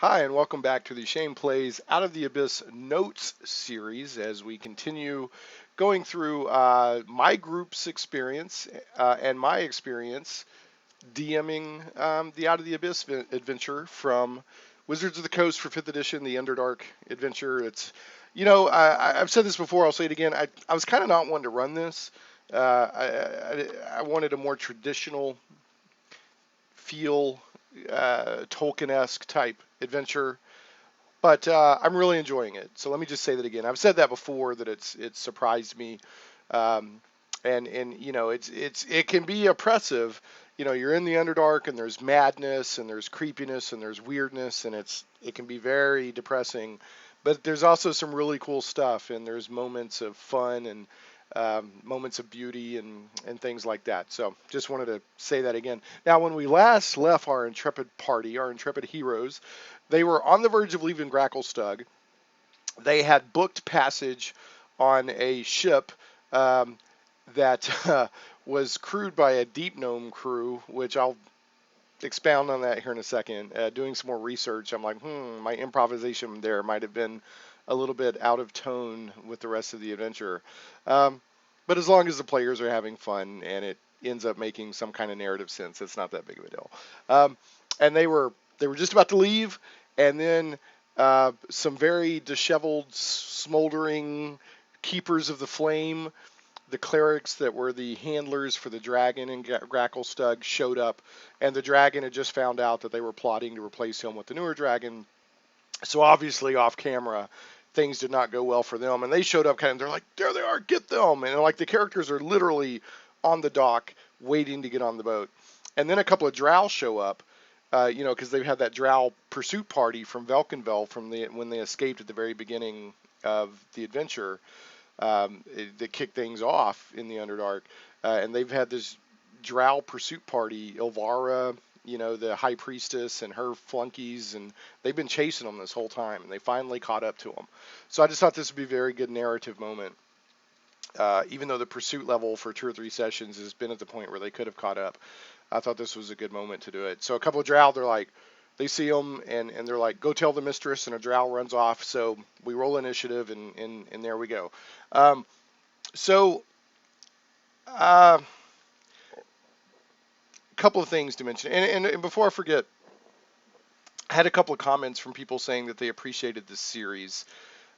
Hi, and welcome back to the Shane Plays Out of the Abyss Notes series as we continue going through my group's experience and my experience DMing the Out of the Abyss adventure from Wizards of the Coast for 5th edition, the Underdark adventure. I've said this before, I'll say it again. I was kind of not one to run this. I wanted a more traditional feel, Tolkien-esque type adventure. But I'm really enjoying it. So let me just say that again. I've said that before that it's surprised me, um, and it can be oppressive. You're in the Underdark and there's madness and there's creepiness and there's weirdness and it can be very depressing. But there's also some really cool stuff and there's moments of fun and moments of beauty and things like that. So just wanted to say that again. Now, when we last left our intrepid party, our intrepid heroes, they were on the verge of leaving Gracklstugh. They had booked passage on a ship that was crewed by a deep gnome crew, which I'll expound on that here in a second. Doing some more research, I'm like, my improvisation there might have been a little bit out of tone with the rest of the adventure. Um, but as long as the players are having fun and it ends up making some kind of narrative sense, it's not that big of a deal. And they were just about to leave, and then some very disheveled, smoldering keepers of the flame, the clerics that were the handlers for the dragon and Gracklstugh showed up, and the dragon had just found out that they were plotting to replace him with the newer dragon. So obviously, off camera, things did not go well for them, and they showed up they're like, there they are, get them, and like the characters are literally on the dock waiting to get on the boat, and then a couple of drow show up. Because they had that drow pursuit party from Velkenvel when they escaped at the very beginning of the adventure, that kicked things off in the Underdark. And they've had this drow pursuit party, Ilvara, the high priestess and her flunkies, and they've been chasing them this whole time, and they finally caught up to them. So I just thought this would be a very good narrative moment. Even though the pursuit level for 2 or 3 sessions has been at the point where they could have caught up, I thought this was a good moment to do it. So a couple of drow, they see them and they're like, go tell the mistress, and a drow runs off. So we roll initiative, and there we go. Um, so a couple of things to mention, and before I forget, I had a couple of comments from people saying that they appreciated this series,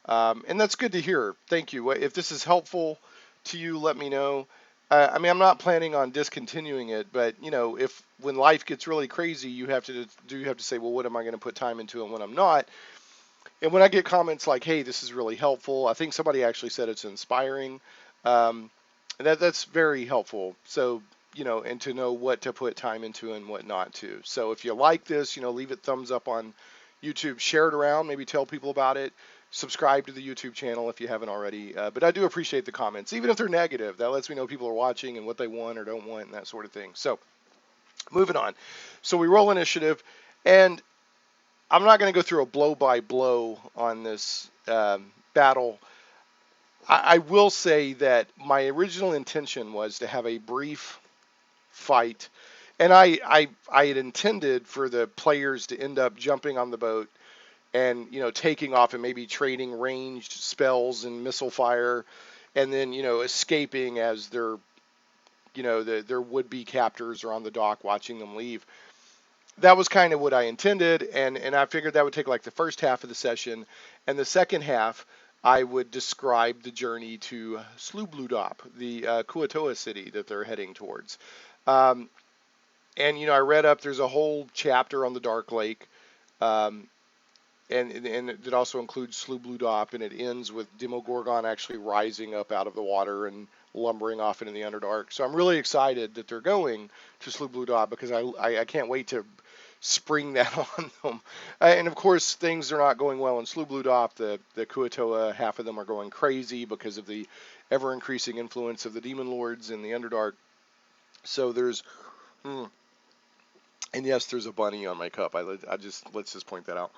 and that's good to hear. Thank you. If this is helpful to you, let me know. I'm not planning on discontinuing it, but if when life gets really crazy, you have to say, well, what am I going to put time into and when I'm not? And when I get comments like, hey, this is really helpful, I think somebody actually said it's inspiring. Um, that's very helpful. So, and to know what to put time into and what not to. So if you like this, leave it thumbs up on YouTube, share it around, maybe tell people about it. Subscribe to the YouTube channel if you haven't already. But I do appreciate the comments, even if they're negative. That lets me know people are watching and what they want or don't want and that sort of thing. So moving on. So we roll initiative, and I'm not going to go through a blow by blow on this battle. I will say that my original intention was to have a brief fight, and I had intended for the players to end up jumping on the boat and taking off and maybe trading ranged spells and missile fire, and then escaping as their would-be captors are on the dock watching them leave. That was kind of what I intended, and I figured that would take like the first half of the session, and the second half I would describe the journey to Slubludop, the Kuatoa city that they're heading towards. Um, and I read up. There's a whole chapter on the Dark Lake, um, and it also includes Slubludop, and it ends with Demogorgon actually rising up out of the water and lumbering off into the Underdark. So I'm really excited that they're going to Slubludop because I can't wait to spring that on them. And of course, things are not going well in Slubludop. The Kuatoa, half of them are going crazy because of the ever increasing influence of the demon lords in the Underdark. So and yes, there's a bunny on my cup. Let's just point that out.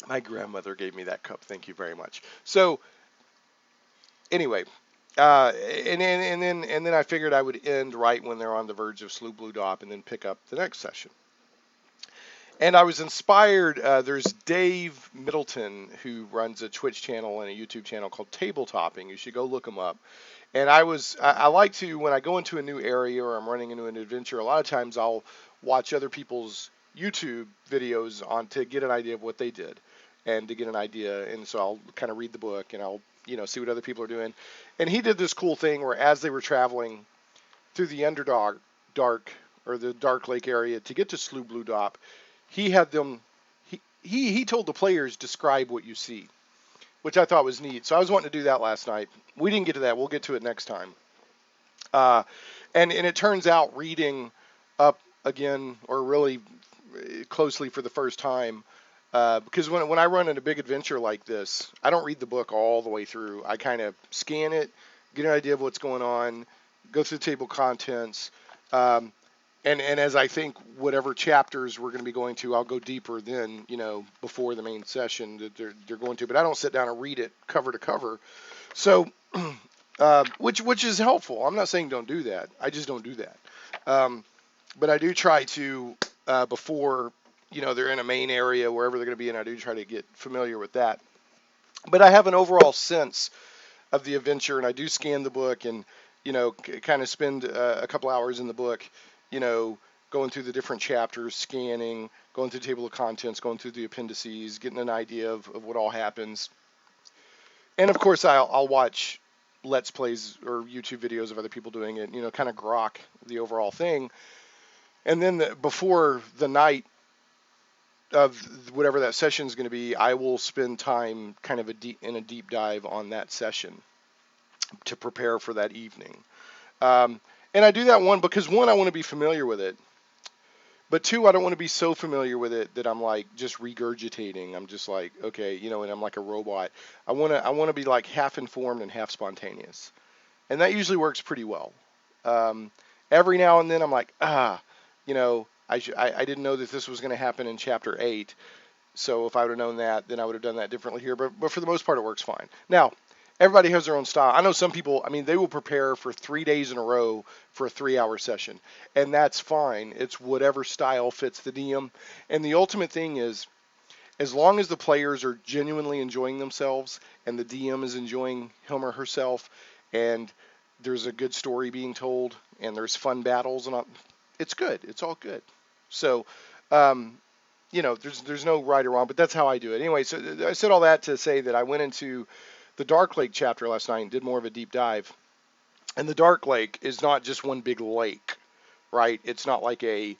My grandmother gave me that cup. Thank you very much. So anyway, and then I figured I would end right when they're on the verge of Slubludop and then pick up the next session. And I was inspired. There's Dave Middleton who runs a Twitch channel and a YouTube channel called Tabletopping. You should go look him up. And I like to, when I go into a new area or I'm running into an adventure, a lot of times I'll watch other people's YouTube videos on to get an idea of what they did and to get an idea. And so I'll kind of read the book and I'll, see what other people are doing. And he did this cool thing where as they were traveling through the dark or the Dark Lake area to get to Slough Blue Dop, he had them, he told the players describe what you see, which I thought was neat. So I was wanting to do that last night. We didn't get to that. We'll get to it next time. And it turns out reading up again, or really closely for the first time, because when I run in a big adventure like this, I don't read the book all the way through. I kind of scan it, get an idea of what's going on, go through the table of contents, and as I think whatever chapters we're going to be going to, I'll go deeper then, before the main session that they're going to. But I don't sit down and read it cover to cover. So, which is helpful. I'm not saying don't do that. I just don't do that. But I do try to, before, they're in a main area, wherever they're going to be, and I do try to get familiar with that. But I have an overall sense of the adventure, and I do scan the book and, kind of spend a couple hours in the book, going through the different chapters, scanning, going through the table of contents, going through the appendices, getting an idea of what all happens. And of course, I'll watch Let's Plays or YouTube videos of other people doing it, kind of grok the overall thing. And then before the night of whatever that session is going to be, I will spend time kind of in a deep dive on that session to prepare for that evening. And I do that because one, I want to be familiar with it. But two, I don't want to be so familiar with it that I'm like just regurgitating. I'm just like, okay, and I'm like a robot. I want to be like half informed and half spontaneous. And that usually works pretty well. Every now and then I'm like, I didn't know that this was going to happen in chapter 8. So if I would have known that, then I would have done that differently here. But for the most part, it works fine. Now, everybody has their own style. I know some people, they will prepare for 3 days in a row for a 3-hour session. And that's fine. It's whatever style fits the DM. And the ultimate thing is, as long as the players are genuinely enjoying themselves and the DM is enjoying him or herself, and there's a good story being told and there's fun battles, and all, it's good. It's all good. So, there's no right or wrong, but that's how I do it. Anyway, so I said all that to say that I went into the Dark Lake chapter last night and did more of a deep dive. And the Dark Lake is not just one big lake, right? It's not like a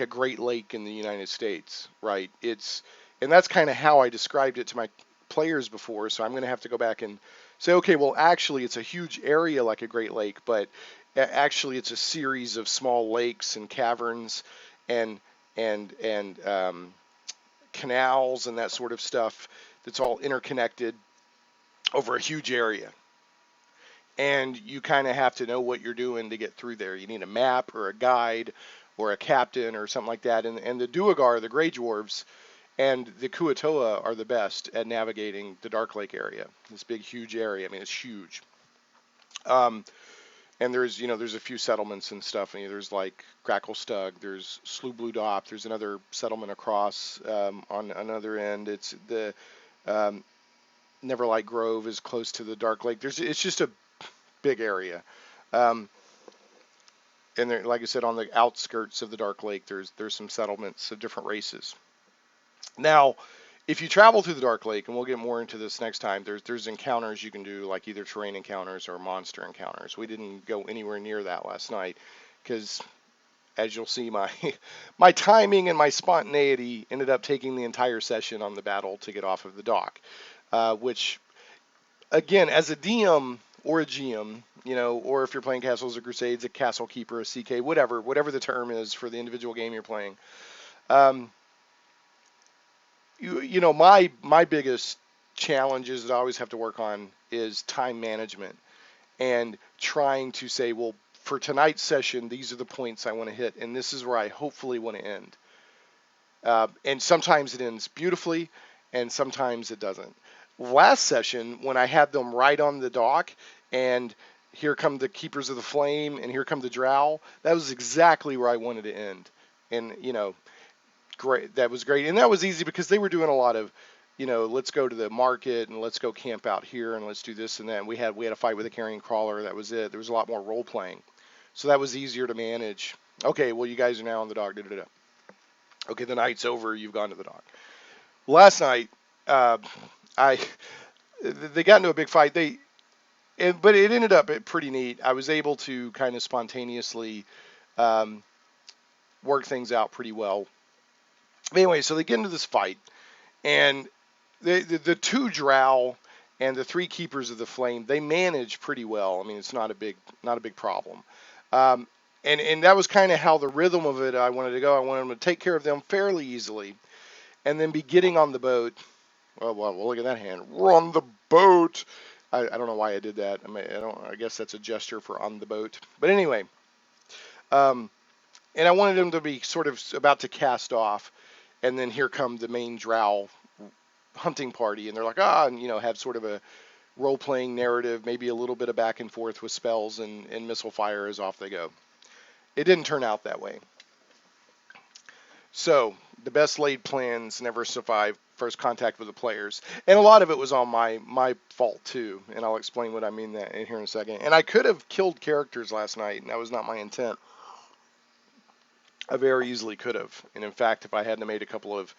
Great Lake in the United States, right? And that's kind of how I described it to my players before. So I'm going to have to go back and say, okay, well, actually, it's a huge area like a Great Lake, but actually, it's a series of small lakes and caverns and canals and that sort of stuff that's all interconnected over a huge area. And you kind of have to know what you're doing to get through there. You need a map or a guide or a captain or something like that. And the Duergar, the Grey Dwarves, and the Kuatoa are the best at navigating the Dark Lake area. This big, huge area. It's huge. And there's a few settlements and stuff. And there's like Gracklstugh, there's Slough Blue Dop, there's another settlement across on another end. It's the Neverlight Grove is close to the Dark Lake. It's just a big area. And there, like I said, on the outskirts of the Dark Lake, there's some settlements of different races. Now, if you travel through the Dark Lake, and we'll get more into this next time, there's encounters you can do, like either terrain encounters or monster encounters. We didn't go anywhere near that last night because, as you'll see, my timing and my spontaneity ended up taking the entire session on the battle to get off of the dock, which, again, as a DM or a GM, or if you're playing Castles or Crusades, a Castle Keeper, a CK, whatever the term is for the individual game you're playing. My biggest challenges that I always have to work on is time management and trying to say, well, for tonight's session, these are the points I want to hit, and this is where I hopefully want to end. And sometimes it ends beautifully, and sometimes it doesn't. Last session, when I had them right on the dock, and here come the Keepers of the Flame, and here come the Drow, that was exactly where I wanted to end. And, great. That was great. And that was easy because they were doing a lot of, let's go to the market and let's go camp out here and let's do this and that. And we had a fight with a carrion crawler. That was it. There was a lot more role playing. So that was easier to manage. Okay, well, you guys are now on the dock. Da, da, da. Okay, the night's over. You've gone to the dock. Last night, uh, I they got into a big fight. But it ended up pretty neat. I was able to kind of spontaneously um, work things out pretty well. But anyway, so they get into this fight, and the two drow and the three keepers of the flame, they manage pretty well. I mean, it's not a big problem. Um, and that was kind of how the rhythm of it I wanted to go. I wanted them to take care of them fairly easily, and then be getting on the boat. Well, look at that hand. We're on the boat. I don't know why I did that. I guess that's a gesture for on the boat. But anyway, um, and I wanted them to be sort of about to cast off, and then here come the main drow hunting party, and they're like, and have sort of a role-playing narrative, maybe a little bit of back and forth with spells and missile fire as off they go. It didn't turn out that way. So the best laid plans never survive first contact with the players, and a lot of it was on my fault too. And I'll explain what I mean that in here in a second. And I could have killed characters last night, and that was not my intent. I very easily could have, and in fact, if I hadn't made a couple of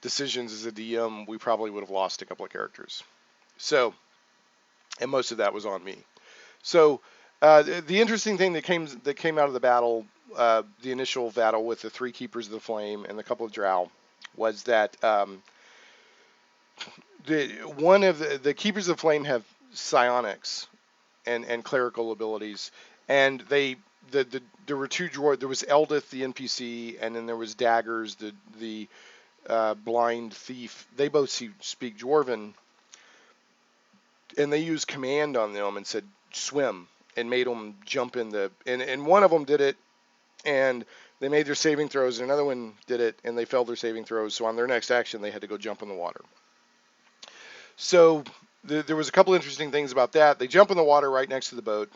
decisions as a DM, we probably would have lost a couple of characters. So, and most of that was on me. So, the interesting thing that came out of the battle, the initial battle with the three keepers of the flame and the couple of drow, was that one of the keepers of the flame have psionics and clerical abilities, and there were two dwarves. There was Eldith, the NPC, and then there was Daggers, the blind thief. They both speak Dwarven, and they used command on them and said swim, and made them jump in and one of them did it, and they made their saving throws, and another one did it, and they failed their saving throws, so on their next action they had to go jump in the water. So there was a couple interesting things about that. They jump in the water right next to the boat,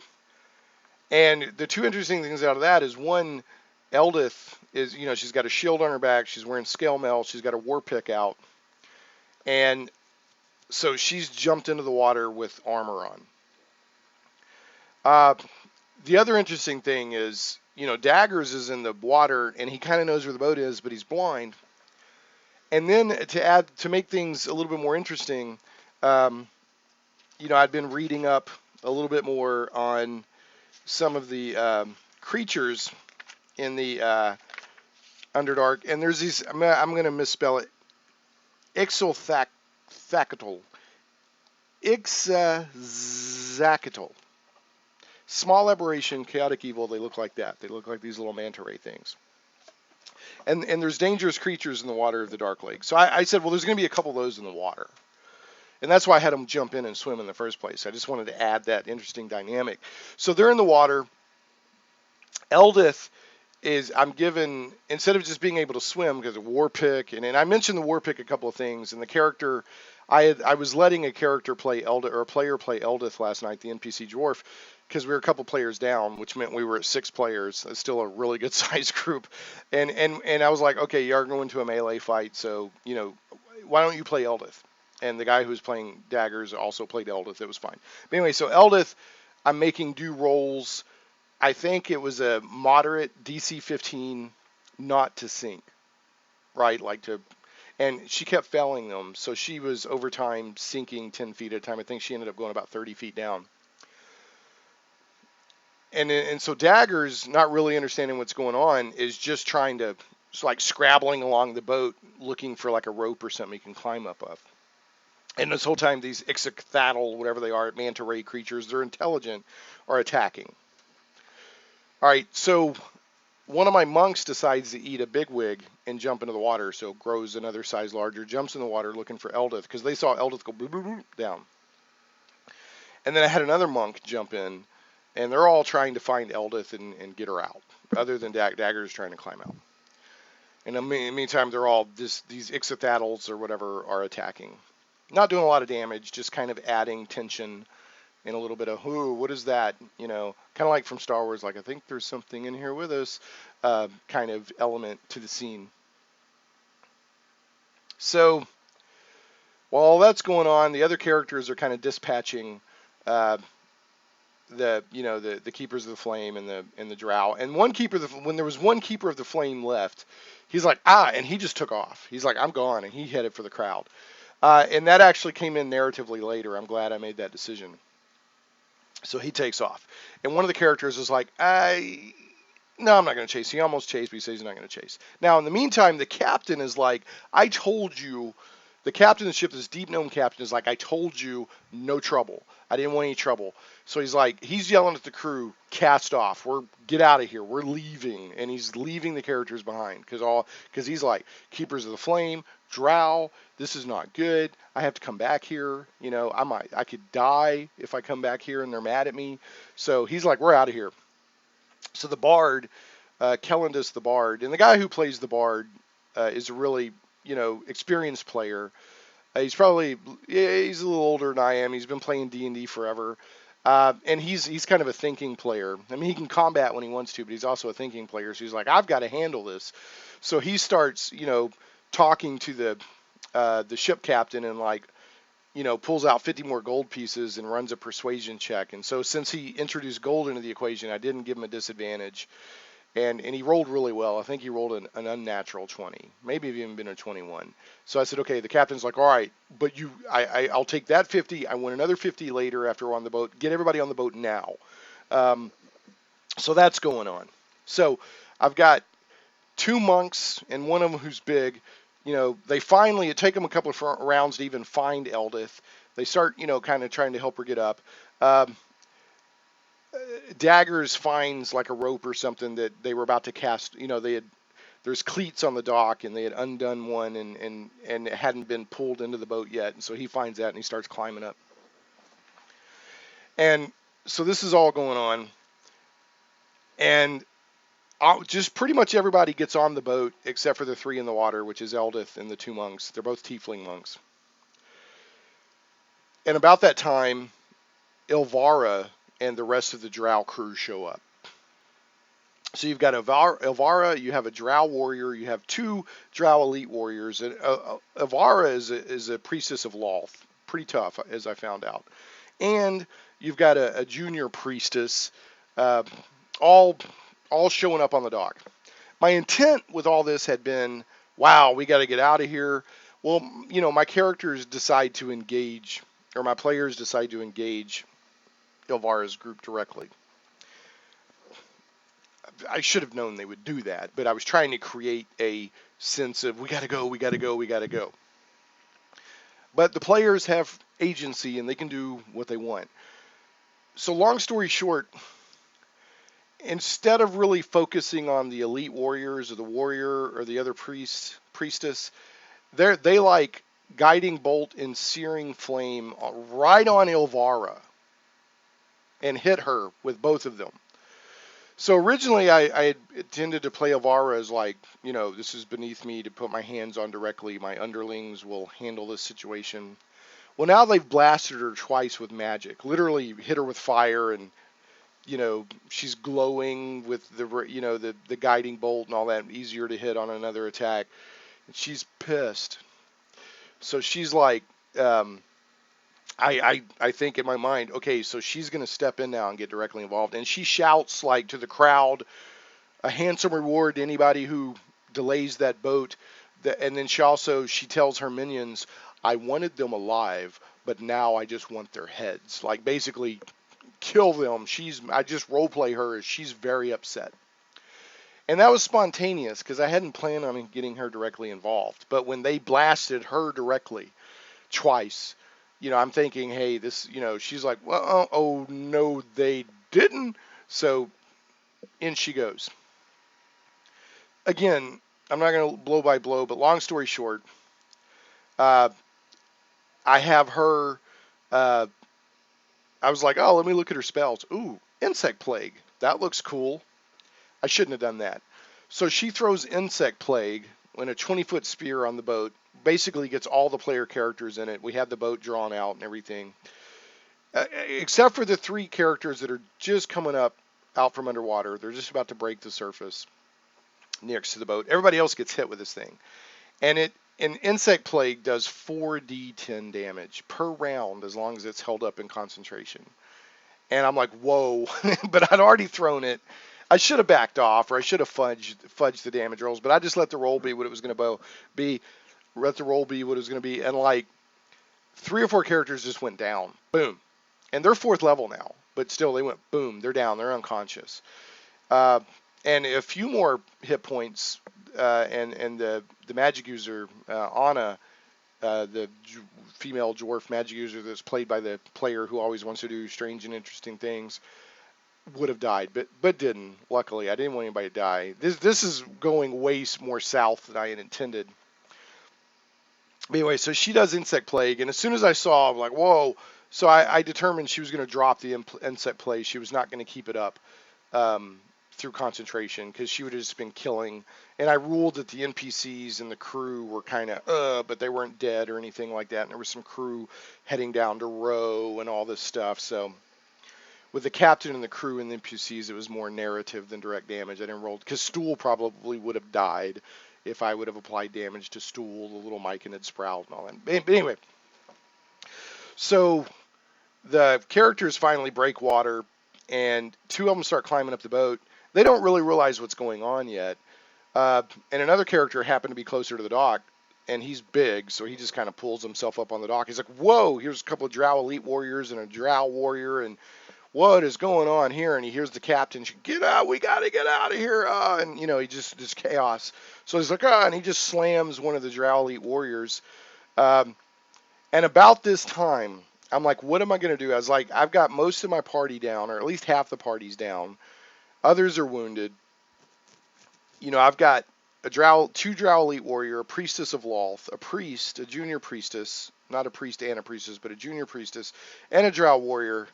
and the two interesting things out of that is, one, Eldith is, she's got a shield on her back, she's wearing scale mail, she's got a war pick out, and so she's jumped into the water with armor on. The other interesting thing is, Daggers is in the water, and he kind of knows where the boat is, but he's blind. And then to make things a little bit more interesting, I'd been reading up a little bit more on some of the creatures in the Underdark, and there's these. I'm going to misspell it. Ixothacatl. Ixazacatl. Small aberration, chaotic evil. They look like that. They look like these little manta ray things. And there's dangerous creatures in the water of the Dark Lake. So I said, well, there's going to be a couple of those in the water. And that's why I had them jump in and swim in the first place. I just wanted to add that interesting dynamic. So they're in the water. Eldith is, I'm given, instead of just being able to swim, because of war pick, and I mentioned the war pick a couple of things, and the character, I was letting a character play Eldith, or a player play Eldith last night, the NPC dwarf, because we were a couple players down, which meant we were at 6 players. That's still a really good sized group. And I was like, okay, you are going to a melee fight, so, why don't you play Eldith? And the guy who was playing Daggers also played Eldith. It was fine. But anyway, so Eldith, I'm making do rolls. I think it was a moderate DC 15 not to sink, right? And she kept failing them. So she was over time sinking 10 feet at a time. I think she ended up going about 30 feet down. And so Daggers, not really understanding what's going on, is just trying to, it's like scrabbling along the boat, looking for like a rope or something he can climb up of. And this whole time, these Ixothacatl, whatever they are, manta ray creatures, they're intelligent, are attacking. All right, so one of my monks decides to eat a bigwig and jump into the water, so grows another size larger, jumps in the water looking for Eldith, because they saw Eldith go boop, boop, boop, down. And then I had another monk jump in, and they're all trying to find Eldith and get her out, other than Daggers trying to climb out. And in the meantime, they're all, these Ixothacatls or whatever are attacking. Not doing a lot of damage, just kind of adding tension and a little bit of, ooh, what is that? You know, kind of like from Star Wars, like, I think there's something in here with us, kind of element to the scene. So while all that's going on, the other characters are kind of dispatching uh, the keepers of the flame and the drow. And when there was one keeper of the flame left, he's like, and he just took off. He's like, I'm gone, and he headed for the crowd. And that actually came in narratively later. I'm glad I made that decision. So he takes off, and one of the characters is like, no, I'm not going to chase. He almost chased, but he says he's not going to chase. Now, in the meantime, the captain is like, I told you. The captain of the ship, this deep gnome captain, is like, I told you, no trouble. I didn't want any trouble. So he's like, he's yelling at the crew, cast off. Get out of here. We're leaving, and he's leaving the characters behind because he's like, keepers of the flame, drow. This is not good. I have to come back here. You know, I could die if I come back here, and they're mad at me. So he's like, we're out of here. So the bard, Kellendus the bard, and the guy who plays the bard is a really, experienced player. He's a little older than I am. He's been playing D&D forever. And he's kind of a thinking player. I mean, he can combat when he wants to, but he's also a thinking player. So he's like, I've got to handle this. So he starts, talking to the ship captain and like, pulls out 50 more gold pieces and runs a persuasion check. And so since he introduced gold into the equation, I didn't give him a disadvantage. And he rolled really well. I think he rolled an unnatural 20, maybe even been a 21. So I said, okay, the captain's like, all right, but I'll take that 50. I want another 50 later after we're on the boat. Get everybody on the boat now. So that's going on. So I've got two monks and one of them who's big. It take them a couple of rounds to even find Eldith. They start, kind of trying to help her get up. Daggers finds like a rope or something that they were about to cast. There's cleats on the dock and they had undone one and it hadn't been pulled into the boat yet. And so he finds that and he starts climbing up. And so this is all going on. And just pretty much everybody gets on the boat except for the three in the water, which is Eldith and the two monks. They're both tiefling monks. And about that time, Ilvara and the rest of the drow crew show up. So you've got Ilvara, you have a drow warrior, you have two drow elite warriors. And Ilvara is a priestess of Lolth, pretty tough, as I found out. And you've got a junior priestess, all showing up on the dock. My intent with all this had been, wow, we got to get out of here. Well, my characters decide to engage, or my players decide to engage Ilvara's group directly. I should have known they would do that, but I was trying to create a sense of we got to go, we got to go, we got to go. But the players have agency and they can do what they want. So long story short, instead of really focusing on the elite warriors or the warrior or the other priestess, they like guiding bolt and searing flame right on Ilvara and hit her with both of them. So originally I had intended to play Ilvara as like, this is beneath me to put my hands on directly. My underlings will handle this situation. Well, now they've blasted her twice with magic, literally hit her with fire and, she's glowing with the guiding bolt and all that, easier to hit on another attack. And she's pissed. So she's like, I think in my mind, okay, so she's going to step in now and get directly involved. And she shouts like to the crowd, a handsome reward to anybody who delays that boat. And then she tells her minions, I wanted them alive, but now I just want their heads. Like basically kill them. I just roleplay her as she's very upset. And that was spontaneous because I hadn't planned on getting her directly involved. But when they blasted her directly twice, I'm thinking, hey, this, she's like, well, oh, no, they didn't. So in she goes. Again, I'm not going to blow by blow, but long story short, I have her, I was like, oh, let me look at her spells. Ooh, insect plague. That looks cool. I shouldn't have done that. So she throws insect plague when a 20-foot spear on the boat basically gets all the player characters in it. We have the boat drawn out and everything. except for the 3 characters that are just coming up out from underwater. They're just about to break the surface next to the boat. Everybody else gets hit with this thing. And an insect plague does 4d10 damage per round as long as it's held up in concentration. And I'm like, whoa. But I'd already thrown it. I should have backed off, or I should have fudged the damage rolls, but I just let the roll be what it was going to be. Let the roll be what it was going to be. And like 3 or 4 characters just went down. Boom. And they're 4th level now, but still they went boom. They're down. They're unconscious. And a few more hit points, and the magic user, Anna, the female dwarf magic user that's played by the player who always wants to do strange and interesting things, would have died, but didn't. Luckily, I didn't want anybody to die. This is going way more south than I had intended. But anyway, so she does insect plague, and as soon as I saw, I'm like, whoa. So I determined she was going to drop the insect plague. She was not going to keep it up through concentration, because she would have just been killing. And I ruled that the NPCs and the crew were kind of, but they weren't dead or anything like that. And there was some crew heading down to row and all this stuff. So with the captain and the crew and the NPCs, it was more narrative than direct damage. I didn't roll, because Stool probably would have died if I would have applied damage to Stool, the little myconid sprout and all that. But anyway, so the characters finally break water, and 2 of them start climbing up the boat. They don't really realize what's going on yet. And another character happened to be closer to the dock, and he's big, so he just kind of pulls himself up on the dock. He's like, whoa, here's a couple of drow elite warriors and a drow warrior, and what is going on here? And he hears the captain, get out, we got to get out of here. And, he just chaos. So he's like, and he just slams one of the drow elite warriors. And about this time, I'm like, what am I going to do? I was like, I've got most of my party down, or at least half the party's down. Others are wounded. I've got 2 drow elite warrior, a priestess of Loth, a priest, a junior priestess, not a priest and a priestess, but a junior priestess, and a drow warrior.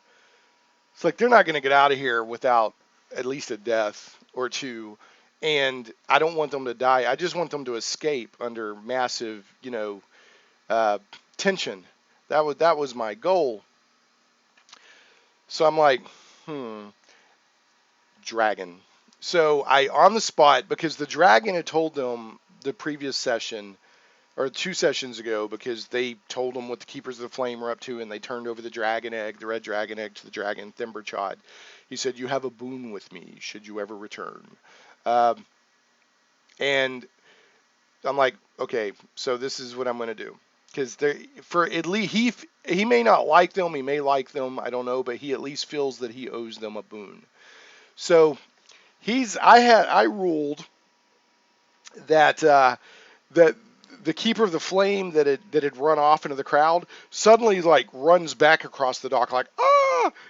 It's like, they're not going to get out of here without at least a death or 2. And I don't want them to die. I just want them to escape under massive, tension. That was my goal. So I'm like, dragon. So on the spot, because the dragon had told them the previous session, or 2 sessions ago, because they told them what the Keepers of the Flame were up to, and they turned over the dragon egg, the red dragon egg, to the dragon Thimberchod. He said, you have a boon with me, should you ever return. And I'm like, okay, so this is what I'm going to do. Because for at least he may not like them, he may like them, I don't know, but he at least feels that he owes them a boon. So I ruled that that the Keeper of the Flame that had run off into the crowd suddenly like runs back across the dock like,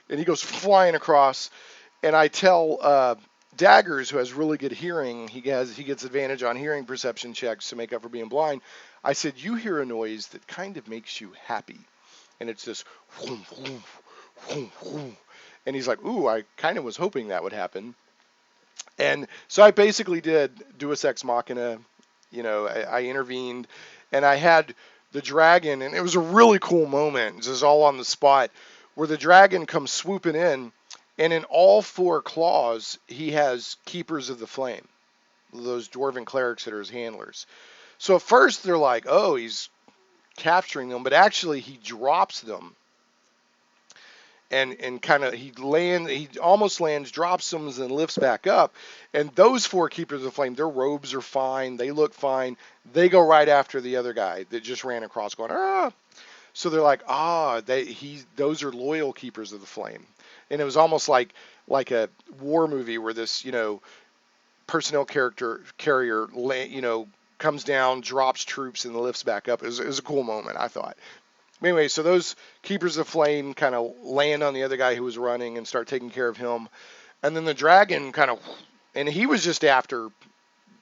and he goes flying across. And I tell Daggers, who has really good hearing, he gets advantage on hearing perception checks to make up for being blind. I said, you hear a noise that kind of makes you happy, and it's this whoom, whoom, whoom, whoom. And he's like, ooh, I kind of was hoping that would happen. And so I basically did Deus Ex Machina. I intervened, and I had the dragon, and it was a really cool moment. This is all on the spot, where the dragon comes swooping in, and in all 4 claws, he has Keepers of the Flame, those dwarven clerics that are his handlers. So at first they're like, oh, he's capturing them, but actually he drops them. And kind of he almost lands, drops them, and then lifts back up. And those 4 Keepers of the Flame, their robes are fine, they look fine. They go right after the other guy that just ran across, going, ah. So they're like, those are loyal Keepers of the Flame. And it was almost like a war movie where this, personnel carrier, comes down, drops troops, and lifts back up. It was a cool moment, I thought. Anyway, so those Keepers of Flame kind of land on the other guy who was running and start taking care of him. And then the dragon and he was just after,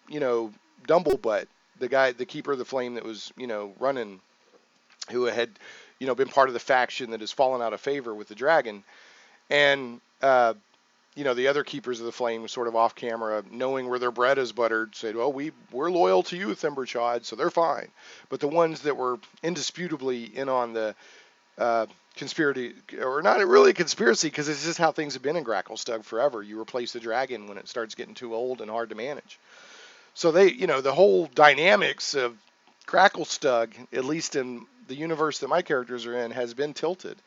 Dumblebutt, the Keeper of the Flame that was, running, who had, been part of the faction that has fallen out of favor with the dragon. And, the other Keepers of the Flame, sort of off camera, knowing where their bread is buttered, said, well, we're loyal to you, Thimberchod, so they're fine. But the ones that were indisputably in on the conspiracy, or not really a conspiracy, because it's just how things have been in Gracklstugh forever. You replace the dragon when it starts getting too old and hard to manage. So the whole dynamics of Gracklstugh, at least in the universe that my characters are in, has been tilted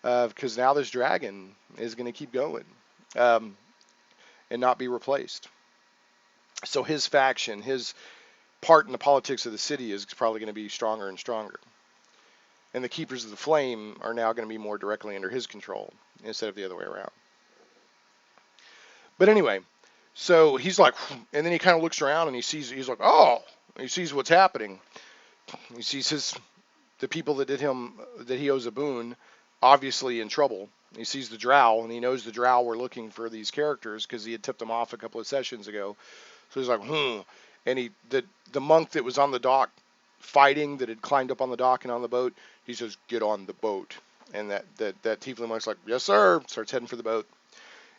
because now this dragon is going to keep going um, and not be replaced. So his faction, his part in the politics of the city is probably going to be stronger and stronger. And the Keepers of the Flame are now going to be more directly under his control instead of the other way around. But anyway, so he's like, and then he kind of looks around and he's like, oh, he sees what's happening. He sees the people that he owes a boon, obviously in trouble. He sees the drow, and he knows the drow were looking for these characters because he had tipped them off a couple of sessions ago. So he's like, and the monk that was on the dock fighting, that had climbed up on the dock and on the boat, he says, get on the boat. And that tiefling monk's like, yes sir, starts heading for the boat.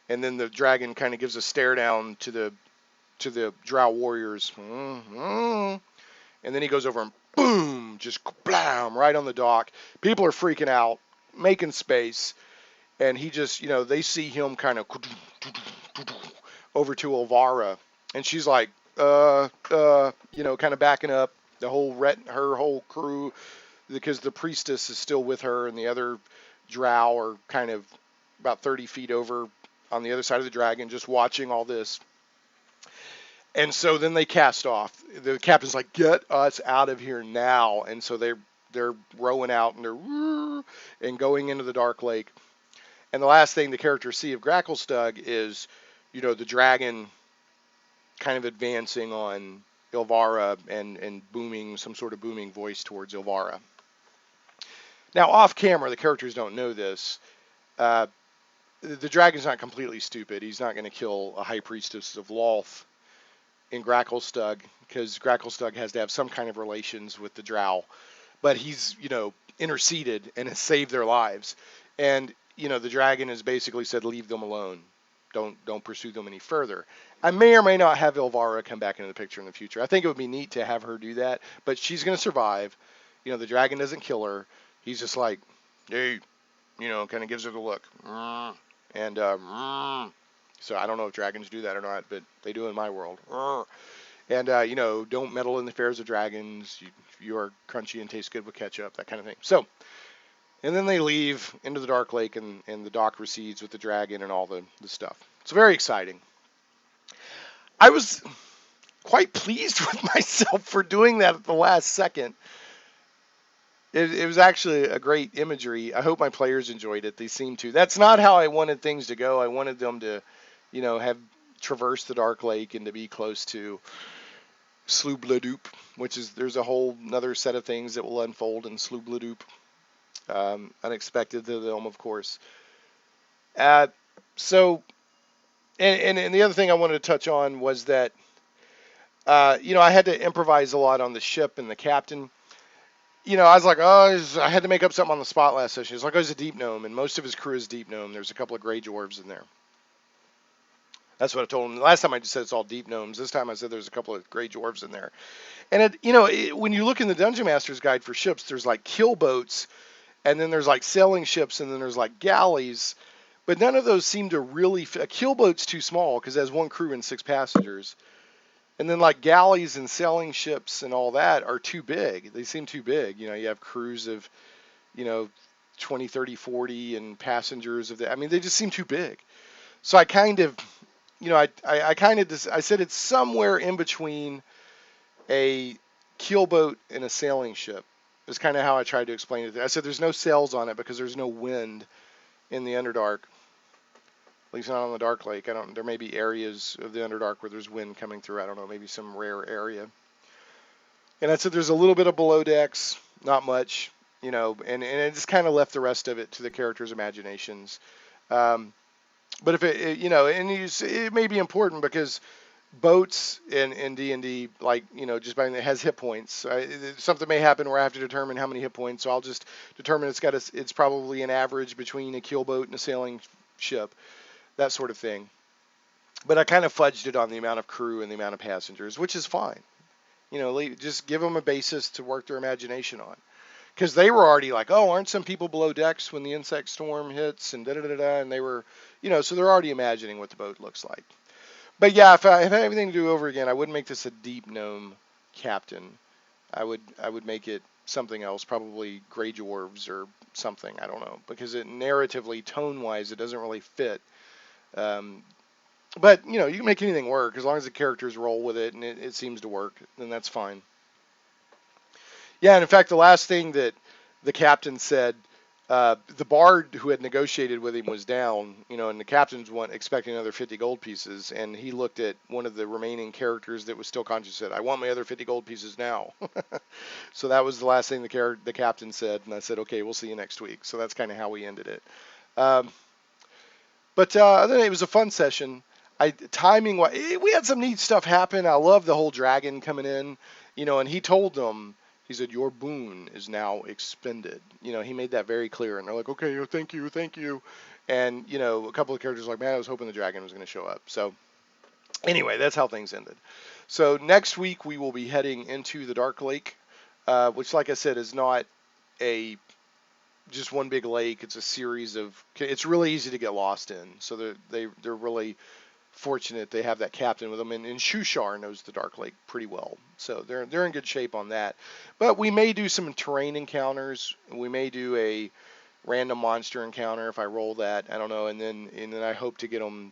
And then the dragon kind of gives a stare down to the drow warriors. And then he goes over and boom, just blam, right on the dock. People are freaking out, making space. And he just, they see him kind of over to Elvira. And she's like, kind of backing up. Her whole crew, because the priestess is still with her, and the other drow are kind of about 30 feet over on the other side of the dragon, just watching all this. And so then they cast off. The captain's like, get us out of here now. And so they're rowing out, and going into the Dark Lake. And the last thing the characters see of Gracklstugh is, the dragon kind of advancing on Elvira and booming, some sort of booming voice towards Elvira. Now, off camera, the characters don't know this. The dragon's not completely stupid. He's not going to kill a high priestess of Lolth in Gracklstugh, because Gracklstugh has to have some kind of relations with the drow. But he's, interceded and has saved their lives. And, the dragon has basically said, leave them alone. Don't pursue them any further. I may or may not have Elvira come back into the picture in the future. I think it would be neat to have her do that, but she's going to survive. The dragon doesn't kill her. He's just like, hey, kind of gives her the look. And so I don't know if dragons do that or not, but they do in my world. And, don't meddle in the affairs of dragons. You are crunchy and taste good with ketchup, that kind of thing. So, and then they leave into the Dark Lake, and the dock recedes with the dragon and all the stuff. It's very exciting. I was quite pleased with myself for doing that at the last second. It was actually a great imagery. I hope my players enjoyed it. They seem to. That's not how I wanted things to go. I wanted them to, have traversed the Dark Lake and to be close to Slubladoop, which is, there's a whole another set of things that will unfold in Slubladoop. Unexpected to them, of course. So, and the other thing I wanted to touch on was that, I had to improvise a lot on the ship and the captain. I was like, I had to make up something on the spot last session. He's like, he's a deep gnome, and most of his crew is deep gnome. There's a couple of gray dwarves in there. That's what I told him. Last time I just said it's all deep gnomes. This time I said there's a couple of gray dwarves in there. And when you look in the Dungeon Master's Guide for ships, there's like kill boats, and then there's like sailing ships, and then there's like galleys. But none of those seem to really a keelboat's too small because it has one crew and 6 passengers. And then like galleys and sailing ships and all that are too big. They seem too big. You have crews of, 20, 30, 40 and passengers of that. I mean, they just seem too big. So I kind of, I said it's somewhere in between a keelboat and a sailing ship. Is kind of how I tried to explain it. I said there's no sails on it because there's no wind in the Underdark. At least not on the Dark Lake. There may be areas of the Underdark where there's wind coming through. I don't know, maybe some rare area. And I said there's a little bit of below decks, not much, and it just kind of left the rest of it to the characters' imaginations. But if it may be important because boats in D&D, just by it has hit points. Something may happen where I have to determine how many hit points, so I'll just determine it's probably an average between a keelboat and a sailing ship, that sort of thing. But I kind of fudged it on the amount of crew and the amount of passengers, which is fine. Just give them a basis to work their imagination on. because they were already like, oh, aren't some people below decks when the insect storm hits and da da da da, and they were, so they're already imagining what the boat looks like. But yeah, if I had everything to do over again, I wouldn't make this a deep gnome captain. I would make it something else, probably gray dwarves or something. I don't know, because it narratively, tone wise, it doesn't really fit. Um, but you can make anything work as long as the characters roll with it and it seems to work. Then that's fine. Yeah, and in fact, the last thing that the captain said, the bard who had negotiated with him was down, and the captain's expecting another 50 gold pieces, and he looked at one of the remaining characters that was still conscious and said, I want my other 50 gold pieces now. So that was the last thing the captain said, and I said, okay, we'll see you next week. So that's kind of how we ended it. Um, but other than that, it was a fun session. Timing, we had some neat stuff happen. I love the whole dragon coming in, and he told them, he said, your boon is now expended. He made that very clear, and they're like, okay, thank you, thank you. And, a couple of characters were like, man, I was hoping the dragon was going to show up. So anyway, that's how things ended. So next week we will be heading into the Dark Lake, which, like I said, is not a just one big lake. It's a series of. It's really easy to get lost in. So they're really fortunate they have that captain with them, and Shushar knows the Dark Lake pretty well, so they're in good shape on that. But we may do some terrain encounters. We may do a random monster encounter if I roll that. I don't know, and then I hope to get them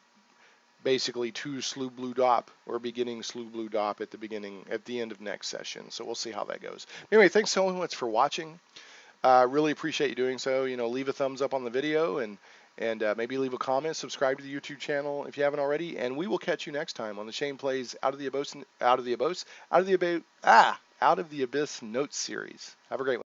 basically to Slough Blue Dop or beginning Slough Blue Dop at the end of next session. So we'll see how that goes. Anyway, thanks so much for watching. Really appreciate you doing so. Leave a thumbs up on the video and maybe leave a comment. Subscribe to the YouTube channel if you haven't already. And we will catch you next time on the Shane Plays Out of the Abyss Notes series. Have a great one.